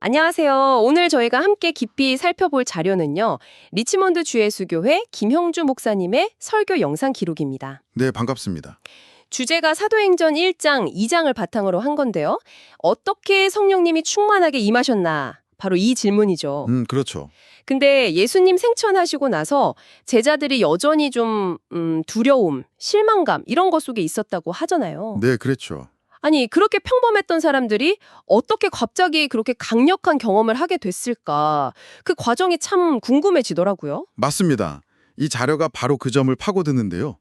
안녕하세요. 오늘 저희가 함께 깊이 살펴볼 자료는요. 리치몬드 주예수교회 김형주 목사님의 설교 영상 기록입니다. 네, 반갑습니다. 주제가 사도행전 1장, 2장을 바탕으로 한 건데요. 어떻게 성령님이 충만하게 임하셨나? 바로 이 질문이죠. 그렇죠. 근데 예수님 생천하시고 나서 제자들이 여전히 좀 두려움, 실망감 이런 것 속에 있었다고 하잖아요. 네, 그랬죠. 아니, 그렇게 평범했던 사람들이 어떻게 갑자기 그렇게 강력한 경험을 하게 됐을까? 그 과정이 참 궁금해지더라고요. 맞습니다. 이 자료가 바로 그 점을 파고드는데요.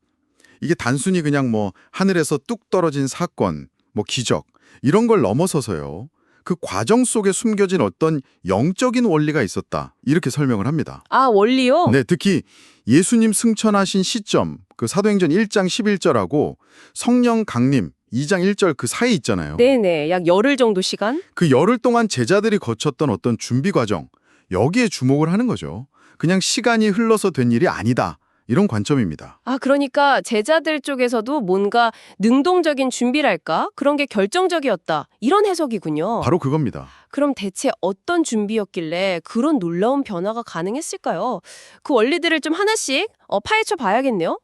이게 단순히 그냥 하늘에서 뚝 떨어진 사건, 기적 이런 걸 넘어서서요. 그 과정 속에 숨겨진 어떤 영적인 원리가 있었다. 이렇게 설명을 합니다. 아, 원리요? 네, 특히 예수님 승천하신 시점, 그 사도행전 1장 11절하고 성령 강림 2장 1절 그 사이 있잖아요. 네네, 약 열흘 정도 시간? 그 열흘 동안 제자들이 거쳤던 어떤 준비 과정, 여기에 주목을 하는 거죠. 그냥 시간이 흘러서 된 일이 아니다. 이런 관점입니다. 아, 그러니까 제자들 쪽에서도 뭔가 능동적인 준비랄까? 그런 게 결정적이었다. 이런 해석이군요. 바로 그겁니다. 그럼 대체 어떤 준비였길래 그런 놀라운 변화가 가능했을까요? 그 원리들을 좀 하나씩 파헤쳐 봐야겠네요.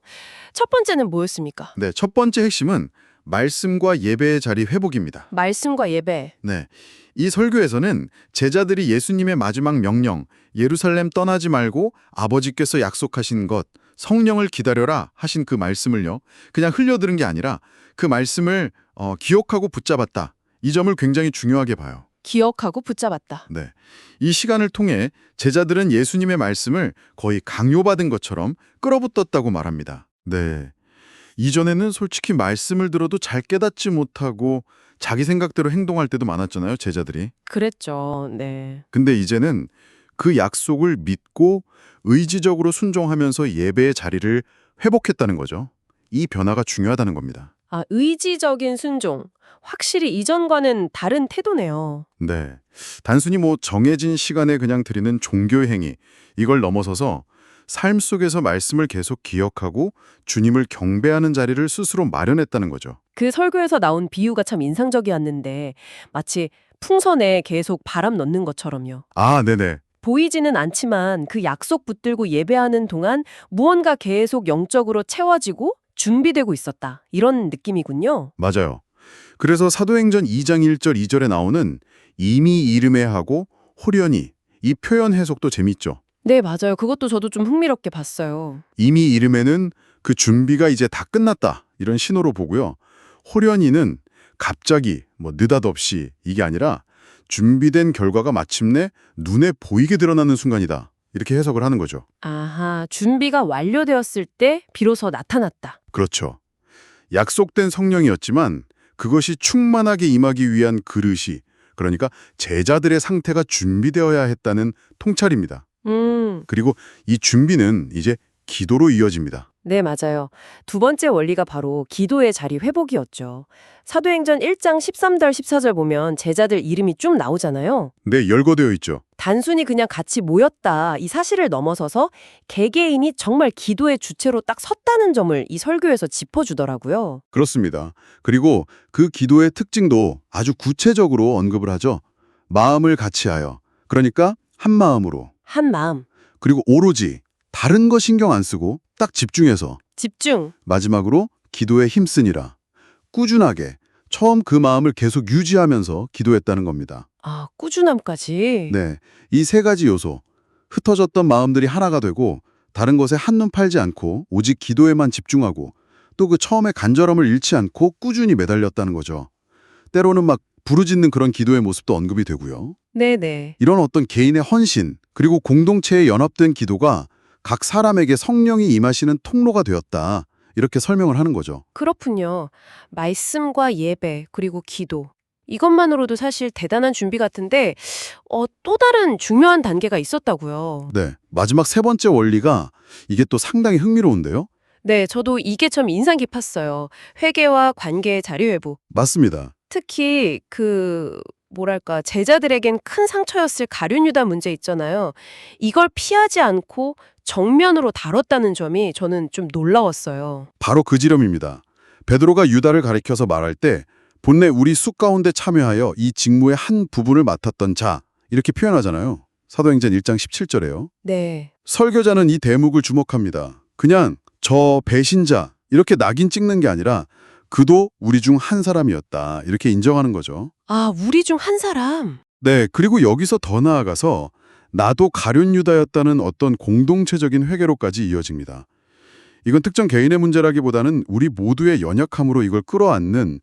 첫 번째는 뭐였습니까? 네, 첫 번째 핵심은 말씀과 예배의 자리 회복입니다. 말씀과 예배. 네, 이 설교에서는 제자들이 예수님의 마지막 명령, 예루살렘 떠나지 말고 아버지께서 약속하신 것, 성령을 기다려라 하신 그 말씀을요. 그냥 흘려들은 게 아니라 그 말씀을 기억하고 붙잡았다. 이 점을 굉장히 중요하게 봐요. 기억하고 붙잡았다. 네, 이 시간을 통해 제자들은 예수님의 말씀을 거의 강요받은 것처럼 끌어붙었다고 말합니다. 네, 이전에는 솔직히 말씀을 들어도 잘 깨닫지 못하고 자기 생각대로 행동할 때도 많았잖아요, 제자들이. 그랬죠. 네. 근데 이제는 그 약속을 믿고 의지적으로 순종하면서 예배의 자리를 회복했다는 거죠. 이 변화가 중요하다는 겁니다. 아, 의지적인 순종. 확실히 이전과는 다른 태도네요. 네, 단순히 정해진 시간에 그냥 드리는 종교 행위, 이걸 넘어서서 삶 속에서 말씀을 계속 기억하고 주님을 경배하는 자리를 스스로 마련했다는 거죠. 그 설교에서 나온 비유가 참 인상적이었는데 마치 풍선에 계속 바람 넣는 것처럼요. 아, 네네. 보이지는 않지만 그 약속 붙들고 예배하는 동안 무언가 계속 영적으로 채워지고 준비되고 있었다. 이런 느낌이군요. 맞아요. 그래서 사도행전 2장 1절 2절에 나오는 이미 이름에 하고 호련히 이 표현 해석도 재밌죠. 네, 맞아요. 그것도 저도 좀 흥미롭게 봤어요. 이미 이름에는 그 준비가 이제 다 끝났다 이런 신호로 보고요. 호련히는 갑자기 느닷없이 이게 아니라 준비된 결과가 마침내 눈에 보이게 드러나는 순간이다. 이렇게 해석을 하는 거죠. 아하, 준비가 완료되었을 때 비로소 나타났다. 그렇죠. 약속된 성령이었지만 그것이 충만하게 임하기 위한 그릇이, 그러니까 제자들의 상태가 준비되어야 했다는 통찰입니다. 그리고 이 준비는 이제 기도로 이어집니다. 네, 맞아요. 두 번째 원리가 바로 기도의 자리 회복이었죠. 사도행전 1장 13절 14절 보면 제자들 이름이 쭉 나오잖아요. 네, 열거되어 있죠. 단순히 그냥 같이 모였다 이 사실을 넘어서서 개개인이 정말 기도의 주체로 딱 섰다는 점을 이 설교에서 짚어주더라고요. 그렇습니다. 그리고 그 기도의 특징도 아주 구체적으로 언급을 하죠. 마음을 같이하여, 그러니까 한 마음으로, 한 마음, 그리고 오로지 다른 거 신경 안 쓰고 딱 집중해서, 집중. 마지막으로 기도에 힘쓰니라. 꾸준하게 처음 그 마음을 계속 유지하면서 기도했다는 겁니다. 아, 꾸준함까지. 네, 이 세 가지 요소, 흩어졌던 마음들이 하나가 되고 다른 것에 한눈 팔지 않고 오직 기도에만 집중하고 또 그 처음의 간절함을 잃지 않고 꾸준히 매달렸다는 거죠. 때로는 부르짖는 그런 기도의 모습도 언급이 되고요. 네네. 이런 어떤 개인의 헌신 그리고 공동체에 연합된 기도가 각 사람에게 성령이 임하시는 통로가 되었다. 이렇게 설명을 하는 거죠. 그렇군요. 말씀과 예배 그리고 기도. 이것만으로도 사실 대단한 준비 같은데 또 다른 중요한 단계가 있었다고요. 네, 마지막 세 번째 원리가 이게 또 상당히 흥미로운데요. 네, 저도 이게 참 인상 깊었어요. 회개와 관계의 자리 회복. 맞습니다. 특히 뭐랄까, 제자들에겐 큰 상처였을 가룟 유다 문제 있잖아요. 이걸 피하지 않고 정면으로 다뤘다는 점이 저는 좀 놀라웠어요. 바로 그 지점입니다. 베드로가 유다를 가리켜서 말할 때 본래 우리 수 가운데 참여하여 이 직무의 한 부분을 맡았던 자 이렇게 표현하잖아요. 사도행전 1장 17절에요. 네. 설교자는 이 대목을 주목합니다. 그냥 저 배신자 이렇게 낙인 찍는 게 아니라 그도 우리 중 한 사람이었다 이렇게 인정하는 거죠. 아, 우리 중 한 사람. 네, 그리고 여기서 더 나아가서 나도 가룟 유다였다는 어떤 공동체적인 회개로까지 이어집니다. 이건 특정 개인의 문제라기보다는 우리 모두의 연약함으로 이걸 끌어안는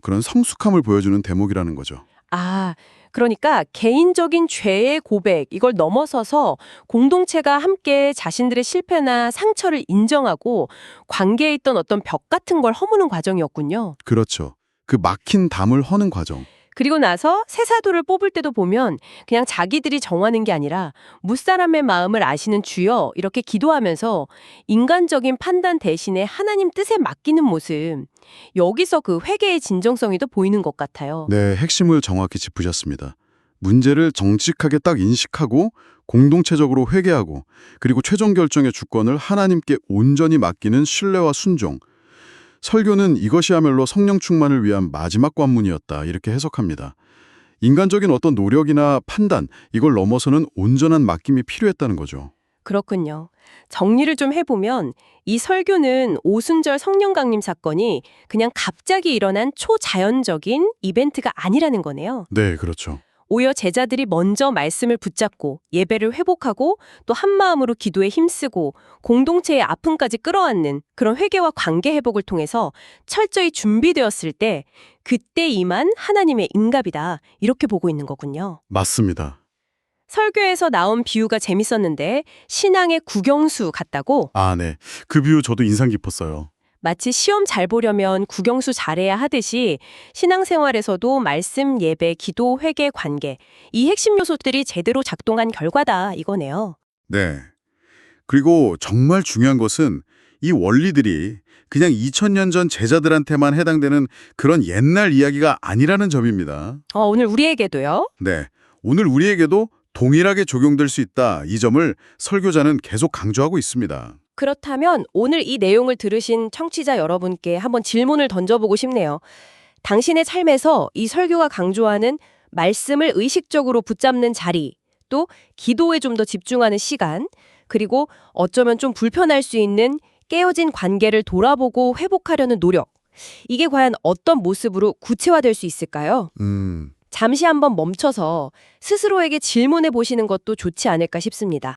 그런 성숙함을 보여주는 대목이라는 거죠. 아, 그러니까 개인적인 죄의 고백, 이걸 넘어서서 공동체가 함께 자신들의 실패나 상처를 인정하고 관계에 있던 어떤 벽 같은 걸 허무는 과정이었군요. 그렇죠. 그 막힌 담을 허는 과정. 그리고 나서 새 사도를 뽑을 때도 보면 그냥 자기들이 정하는 게 아니라 무사람의 마음을 아시는 주여 이렇게 기도하면서 인간적인 판단 대신에 하나님 뜻에 맡기는 모습. 여기서 그 회개의 진정성이 더 보이는 것 같아요. 네, 핵심을 정확히 짚으셨습니다. 문제를 정직하게 딱 인식하고 공동체적으로 회개하고 그리고 최종 결정의 주권을 하나님께 온전히 맡기는 신뢰와 순종. 설교는 이것이야말로 성령 충만을 위한 마지막 관문이었다 이렇게 해석합니다. 인간적인 어떤 노력이나 판단, 이걸 넘어서는 온전한 맡김이 필요했다는 거죠. 그렇군요. 정리를 좀 해보면 이 설교는 오순절 성령 강림 사건이 그냥 갑자기 일어난 초자연적인 이벤트가 아니라는 거네요. 네, 그렇죠. 오히려 제자들이 먼저 말씀을 붙잡고 예배를 회복하고 또 한마음으로 기도에 힘쓰고 공동체의 아픔까지 끌어안는 그런 회개와 관계 회복을 통해서 철저히 준비되었을 때 그때 임한 하나님의 응답이다. 이렇게 보고 있는 거군요. 맞습니다. 설교에서 나온 비유가 재밌었는데 신앙의 국영수 같다고? 아, 네. 그 비유 저도 인상 깊었어요. 마치 시험 잘 보려면 국영수 잘해야 하듯이 신앙생활에서도 말씀, 예배, 기도, 회개, 관계 이 핵심 요소들이 제대로 작동한 결과다 이거네요. 네. 그리고 정말 중요한 것은 이 원리들이 그냥 2000년 전 제자들한테만 해당되는 그런 옛날 이야기가 아니라는 점입니다. 오늘 우리에게도요? 네. 오늘 우리에게도 동일하게 적용될 수 있다. 이 점을 설교자는 계속 강조하고 있습니다. 그렇다면 오늘 이 내용을 들으신 청취자 여러분께 한번 질문을 던져보고 싶네요. 당신의 삶에서 이 설교가 강조하는 말씀을 의식적으로 붙잡는 자리, 또 기도에 좀 더 집중하는 시간, 그리고 어쩌면 좀 불편할 수 있는 깨어진 관계를 돌아보고 회복하려는 노력. 이게 과연 어떤 모습으로 구체화될 수 있을까요? 잠시 한번 멈춰서 스스로에게 질문해 보시는 것도 좋지 않을까 싶습니다.